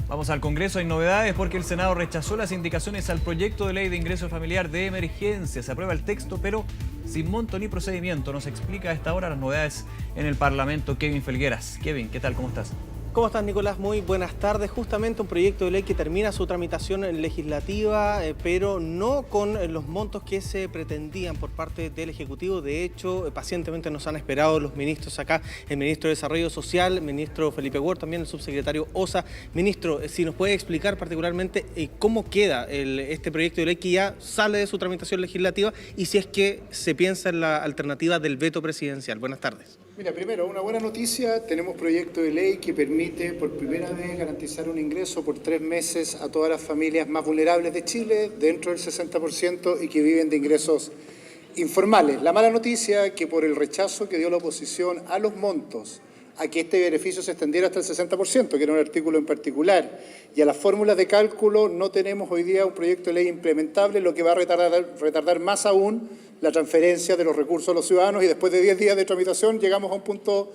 Vamos al Congreso. Hay novedades porque el Senado rechazó las indicaciones al proyecto de ley de ingreso familiar de emergencia. Se aprueba el texto, pero sin monto ni procedimiento. Nos explica a esta hora las novedades en el Parlamento Kevin Felgueras. Kevin, ¿qué tal? ¿Cómo estás? ¿Cómo estás, Nicolás? Muy buenas tardes. Justamente un proyecto de ley que termina su tramitación legislativa, pero no con los montos que se pretendían por parte del Ejecutivo. De hecho, pacientemente nos han esperado los ministros acá, el ministro de Desarrollo Social, el ministro Felipe Ward, también el subsecretario Osa. Ministro, si nos puede explicar particularmente cómo queda este proyecto de ley que ya sale de su tramitación legislativa y si es que se piensa en la alternativa del veto presidencial. Buenas tardes. Mira, primero, una buena noticia, tenemos proyecto de ley que permite por primera vez garantizar un ingreso por 3 meses a todas las familias más vulnerables de Chile, dentro del 60% y que viven de ingresos informales. La mala noticia que por el rechazo que dio la oposición a los montos, a que este beneficio se extendiera hasta el 60%, que era un artículo en particular, y a las fórmulas de cálculo, no tenemos hoy día un proyecto de ley implementable, lo que va a retardar más aún la transferencia de los recursos a los ciudadanos, y después de 10 días de tramitación llegamos a un punto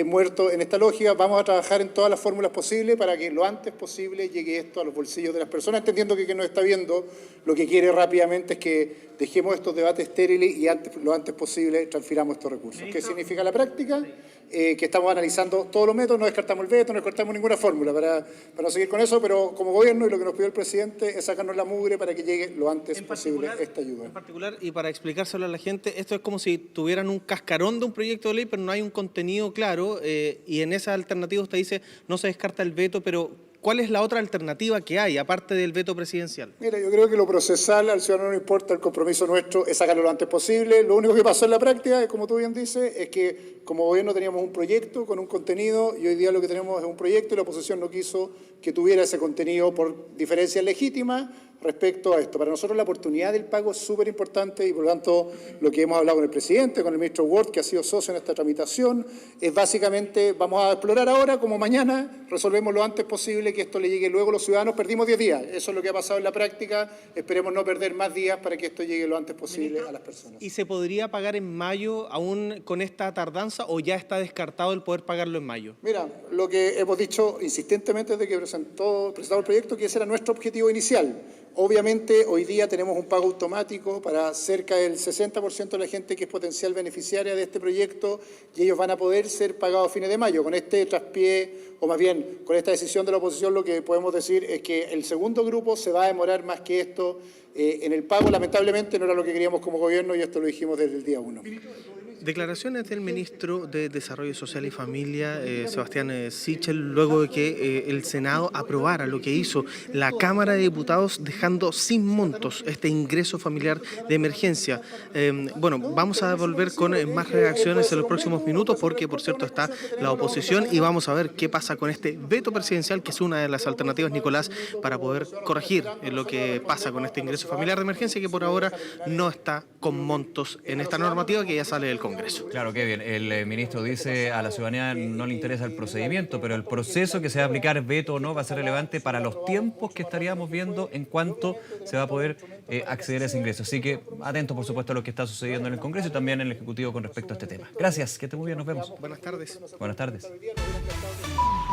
muerto en esta lógica. Vamos a trabajar en todas las fórmulas posibles para que lo antes posible llegue esto a los bolsillos de las personas, entendiendo que quien nos está viendo lo que quiere rápidamente es que dejemos estos debates estériles y lo antes posible transfiramos estos recursos. ¿Qué significa la práctica? Que estamos analizando todos los métodos, no descartamos el veto, no descartamos ninguna fórmula para no seguir con eso, pero como gobierno y lo que nos pidió el presidente es sacarnos la mugre para que llegue lo antes posible esta ayuda. En particular, y para explicárselo a la gente, esto es como si tuvieran un cascarón de un proyecto de ley, pero no hay un contenido claro, y en esa alternativa usted dice no se descarta el veto, pero ¿cuál es la otra alternativa que hay, aparte del veto presidencial? Mira, yo creo que lo procesal al ciudadano no importa, el compromiso nuestro es sacarlo lo antes posible. Lo único que pasó en la práctica, como tú bien dices, es que como gobierno teníamos un proyecto con un contenido y hoy día lo que tenemos es un proyecto y la oposición no quiso que tuviera ese contenido por diferencias legítimas respecto a esto. Para nosotros la oportunidad del pago es súper importante y por lo tanto lo que hemos hablado con el presidente, con el ministro Ward, que ha sido socio en esta tramitación, es básicamente, vamos a explorar ahora como mañana resolvemos lo antes posible que esto le llegue luego a los ciudadanos. Perdimos 10 días, eso es lo que ha pasado en la práctica, esperemos no perder más días para que esto llegue lo antes posible a las personas. ¿Y se podría pagar en mayo aún con esta tardanza o ya está descartado el poder pagarlo en mayo? Mira, lo que hemos dicho insistentemente desde que presentamos el proyecto, que ese era nuestro objetivo inicial. Obviamente, hoy día tenemos un pago automático para cerca del 60% de la gente que es potencial beneficiaria de este proyecto y ellos van a poder ser pagados a fines de mayo. Con este traspié, o más bien con esta decisión de la oposición, lo que podemos decir es que el segundo grupo se va a demorar más que esto en el pago. Lamentablemente no era lo que queríamos como gobierno y esto lo dijimos desde el día 1. Declaraciones del ministro de Desarrollo Social y Familia, Sebastián Sichel, luego de que el Senado aprobara lo que hizo la Cámara de Diputados dejando sin montos este ingreso familiar de emergencia. Bueno, vamos a volver con más reacciones en los próximos minutos porque, por cierto, está la oposición y vamos a ver qué pasa con este veto presidencial, que es una de las alternativas, Nicolás, para poder corregir lo que pasa con este ingreso familiar de emergencia que por ahora no está con montos en esta normativa que ya sale del Congreso. Claro, Kevin, el ministro dice a la ciudadanía no le interesa el procedimiento, pero el proceso que se va a aplicar, veto o no, va a ser relevante para los tiempos que estaríamos viendo en cuanto se va a poder acceder a ese ingreso. Así que atentos, por supuesto, a lo que está sucediendo en el Congreso y también en el Ejecutivo con respecto a este tema. Gracias, que esté muy bien, nos vemos. Buenas tardes. Buenas tardes.